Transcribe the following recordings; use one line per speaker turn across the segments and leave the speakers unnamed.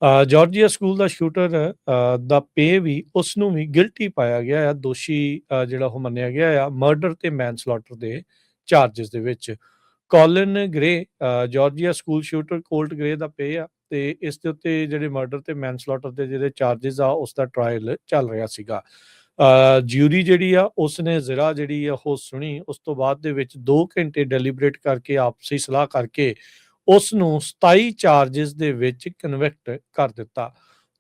Georgia school ਦਾ shooter ਦਾ ਪੇ ਵੀ ਉਸ ਨੂੰ ਵੀ guilty ਪਾਇਆ ਗਿਆ ਆ, ਦੋਸ਼ੀ ਜਿਹੜਾ ਉਹ ਮੰਨਿਆ ਗਿਆ ਆ ਮਰਡਰ ਤੇ ਮੈਨਸਲੌਟਰ ਦੇ ਚਾਰਜਸ ਦੇ ਵਿੱਚ। Colin Gray Georgia school shooter Colt Gray ਦਾ ਪੇ ਆ, ਤੇ ਇਸ ਦੇ ਉੱਤੇ ਜਿਹੜੇ ਮਰਡਰ ਤੇ ਮੈਨਸਲੌਟਰ ਦੇ ਜਿਹੜੇ ਚਾਰਜਸ ਆ ਉਸ ਦਾ ਟਰਾਇਲ ਚੱਲ ਰਿਹਾ ਸੀਗਾ। ਜਿਊਰੀ ਜਿਹੜੀ ਆ ਉਸਨੇ ਜ਼ਰਾ ਜਿਹੜੀ ਆ ਉਹ ਸੁਣੀ, ਉਸ ਤੋਂ ਬਾਅਦ ਦੇ ਵਿੱਚ 2 ਘੰਟੇ ਡੈਲੀਬਰੇਟ ਕਰਕੇ ਆਪਸੀ ਸਲਾਹ ਕਰਕੇ ਉਸ ਨੂੰ 27 ਚਾਰਜਸ ਦੇ ਵਿੱਚ ਕਨਵਿਕਟ ਕਰ ਦਿੱਤਾ।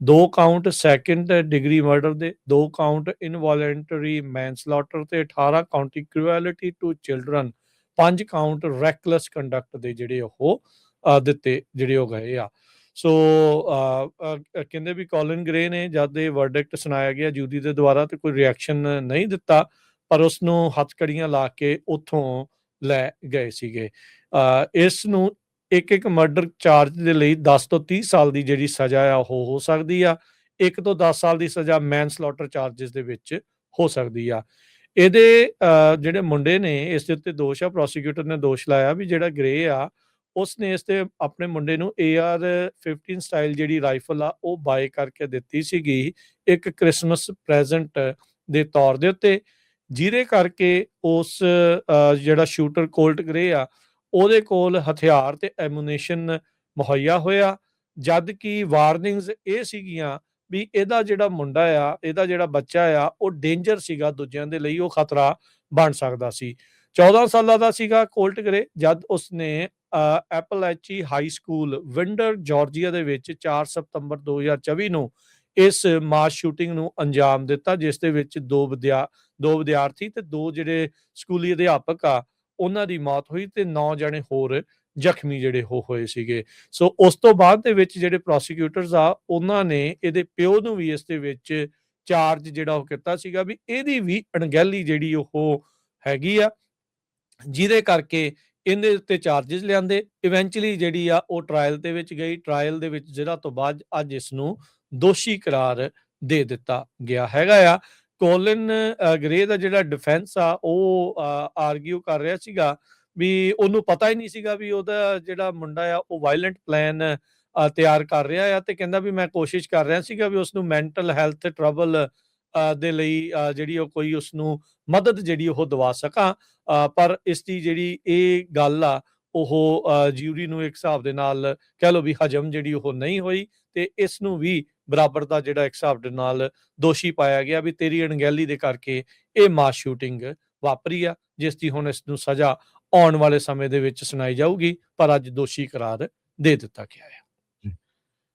2 ਕਾਊਂਟ ਸੈਕੰਡ ਡਿਗਰੀ ਮਰਡਰ ਦੇ, 2 ਕਾਊਂਟ ਇਨਵੋਲੰਟਰੀ ਮੈਨਸਲੌਟਰ ਤੇ 18 count cruelty to children, 5 count reckless conduct ਦੇ ਜਿਹੜੇ ਉਹ ਦਿੱਤੇ ਜਿਹੜੇ ਉਹ ਗਏ ਆ। ਸੋ ਕਹਿੰਦੇ ਵੀ ਕੋਲਿਨ ਗ੍ਰੇ ਨੇ ਜਦ ਇਹ ਵਰਡਿਕਟ ਸੁਣਾਇਆ ਗਿਆ ਜੂਰੀ ਦੇ ਦੁਆਰਾ ਤੇ ਕੋਈ ਰਿਐਕਸ਼ਨ ਨਹੀਂ ਦਿੱਤਾ, ਪਰ ਉਸ ਨੂੰ ਹੱਥਕੜੀਆਂ ਲਾ ਕੇ ਉੱਥੋਂ ਲੈ ਗਏ ਸੀਗੇ। ਇਸ ਨੂੰ ਇੱਕ ਮਰਡਰ ਚਾਰਜ ਦੇ ਲਈ 10 ਤੋਂ 30 ਸਾਲ ਦੀ ਜਿਹੜੀ ਸਜ਼ਾ ਆ ਉਹ ਹੋ ਸਕਦੀ ਆ। 1 ਤੋਂ 10 ਸਾਲ ਦੀ ਸਜ਼ਾ ਮੈਨਸਲੌਟਰ ਚਾਰਜਸ ਦੇ ਵਿੱਚ ਹੋ ਸਕਦੀ ਆ। ਇਹਦੇ ਜਿਹੜੇ ਮੁੰਡੇ ਨੇ ਇਸ ਦੇ ਉੱਤੇ ਦੋਸ਼ ਆ, ਪ੍ਰੋਸੀਕਿਊਟਰ ਨੇ ਦੋਸ਼ ਲਾਇਆ ਵੀ ਜਿਹੜਾ ਗ੍ਰੇ ਆ ਉਸਨੇ ਇਸ ਤੇ ਆਪਣੇ ਮੁੰਡੇ ਨੂੰ AR-15 ਸਟਾਈਲ ਜਿਹੜੀ ਰਾਈਫਲ ਆ ਉਹ ਬਾਏ ਕਰਕੇ ਦਿੱਤੀ ਸੀਗੀ ਇੱਕ ਕ੍ਰਿਸਮਸ ਪ੍ਰੈਜ਼ੈਂਟ ਦੇ ਤੌਰ ਦੇ ਉੱਤੇ, ਜਿਹਦੇ ਕਰਕੇ ਉਸ ਜਿਹੜਾ ਸ਼ੂਟਰ ਕੋਲਟ ਗ੍ਰੇ ਆ ਉਹਦੇ ਕੋਲ ਹਥਿਆਰ ਤੇ ਐਮੂਨੇਸ਼ਨ ਮੁਹੱਈਆ ਹੋਇਆ, ਜਦ ਕਿ ਵਾਰਨਿੰਗਸ ਇਹ ਸੀਗੀਆਂ ਵੀ ਇਹਦਾ ਜਿਹੜਾ ਮੁੰਡਾ ਆ, ਇਹਦਾ ਜਿਹੜਾ ਬੱਚਾ ਆ ਉਹ ਡੇਂਜਰ ਸੀਗਾ, ਦੂਜਿਆਂ ਦੇ ਲਈ ਉਹ ਖਤਰਾ ਬਣ ਸਕਦਾ ਸੀ। 14 ਸਾਲਾਂ ਦਾ ਸੀਗਾ ਕੋਲਟ ਗ੍ਰੇ ਜਦ ਉਸਨੇ ਐਪਲੈਚੀ ਹਾਈ ਸਕੂਲ ਵਿੰਡਰ ਜਾਰਜੀਆ ਦੇ ਵਿੱਚ 4 ਸਤੰਬਰ 2024 ਨੂੰ ਇਸ ਮਾਸ ਸ਼ੂਟਿੰਗ ਨੂੰ ਅੰਜਾਮ ਦਿੱਤਾ, ਜਿਸ ਦੇ ਵਿੱਚ 2 ਵਿਦਿਆਰਥੀ ਤੇ 2 ਜਿਹੜੇ ਸਕੂਲੀ ਅਧਿਆਪਕ ਆ ਉਹਨਾਂ ਦੀ ਮੌਤ ਹੋਈ ਤੇ 9 ਜਣੇ ਹੋਰ ਜ਼ਖਮੀ ਜਿਹੜੇ ਉਹ ਹੋਏ ਸੀਗੇ। ਸੋ ਉਸ ਤੋਂ ਬਾਅਦ ਦੇ ਵਿੱਚ ਜਿਹੜੇ ਪ੍ਰੋਸੀਕਿਊਟਰਸ ਆ ਉਹਨਾਂ ਨੇ ਇਹਦੇ ਪਿਓ ਨੂੰ ਵੀ ਇਸ ਦੇ ਵਿੱਚ ਚਾਰਜ ਜਿਹੜਾ ਉਹ ਕੀਤਾ ਸੀਗਾ ਵੀ ਇਹਦੀ ਵੀ ਅਣਗਹਿਲੀ ਜਿਹੜੀ ਉਹ ਹੈਗੀ ਆ, ਜਿਹਦੇ ਕਰਕੇ ਇਹਦੇ ਉੱਤੇ ਚਾਰਜਸ ਲਿਆਂਦੇ। ਇਵੈਂਚੁਅਲੀ ਜਿਹੜੀ ਆ ਉਹ ਟਰਾਇਲ ਦੇ ਵਿੱਚ ਗਈ, ਟਰਾਇਲ ਦੇ ਵਿੱਚ ਜਿਹੜਾ ਤੋਂ ਬਾਅਦ ਅੱਜ ਇਸ ਨੂੰ ਦੋਸ਼ੀ ਕਰਾਰ ਦੇ ਦਿੱਤਾ ਗਿਆ ਹੈਗਾ ਆ। ਕੋਲਿਨ ਗ੍ਰੇ ਦਾ ਜਿਹੜਾ ਡਿਫੈਂਸ ਆ ਉਹ ਆਰਗਿਊ ਕਰ ਰਿਹਾ ਸੀਗਾ ਵੀ ਉਹਨੂੰ ਪਤਾ ਹੀ ਨਹੀਂ ਸੀਗਾ ਵੀ ਉਹਦਾ ਜਿਹੜਾ ਮੁੰਡਾ ਆ ਉਹ ਵਾਇਲੈਂਟ ਪਲਾਨ ਤਿਆਰ ਕਰ ਰਿਹਾ ਆ, ਤੇ ਕਹਿੰਦਾ ਵੀ ਮੈਂ ਕੋਸ਼ਿਸ਼ ਕਰ ਰਿਹਾ ਸੀਗਾ ਵੀ ਉਸਨੂੰ ਮੈਂਟਲ ਹੈਲਥ ਟਰਬਲ ਦੇ ਲਈ ਜਿਹੜੀ ਉਹ ਕੋਈ ਉਸਨੂੰ ਮਦਦ ਜਿਹੜੀ ਉਹ ਦਵਾ ਸਕਾਂ, ਪਰ ਇਸ ਦੀ ਜਿਹੜੀ ਇਹ ਗੱਲ ਆ ਉਹ ਜਿਊਰੀ ਨੂੰ ਇੱਕ ਹਿਸਾਬ ਦੇ ਨਾਲ ਕਹਿ ਲਓ ਵੀ ਹਜਮ ਜਿਹੜੀ ਉਹ ਨਹੀਂ ਹੋਈ, ਤੇ ਇਸ ਨੂੰ ਵੀ ਬਰਾਬਰ ਦਾ ਜਿਹੜਾ ਇੱਕ ਹਿਸਾਬ ਦੇ ਨਾਲ ਦੋਸ਼ੀ ਪਾਇਆ ਗਿਆ ਵੀ ਤੇਰੀ ਅਣਗਹਿਲੀ ਦੇ ਕਰਕੇ ਇਹ ਮਾਸ ਸ਼ੂਟਿੰਗ ਵਾਪਰੀ ਆ, ਜਿਸ ਦੀ ਹੁਣ ਇਸ ਨੂੰ ਸਜ਼ਾ ਆਉਣ ਵਾਲੇ ਸਮੇਂ ਦੇ ਵਿੱਚ ਸੁਣਾਈ ਜਾਊਗੀ, ਪਰ ਅੱਜ ਦੋਸ਼ੀ ਕਰਾਰ ਦੇ ਦਿੱਤਾ ਗਿਆ ਹੈ।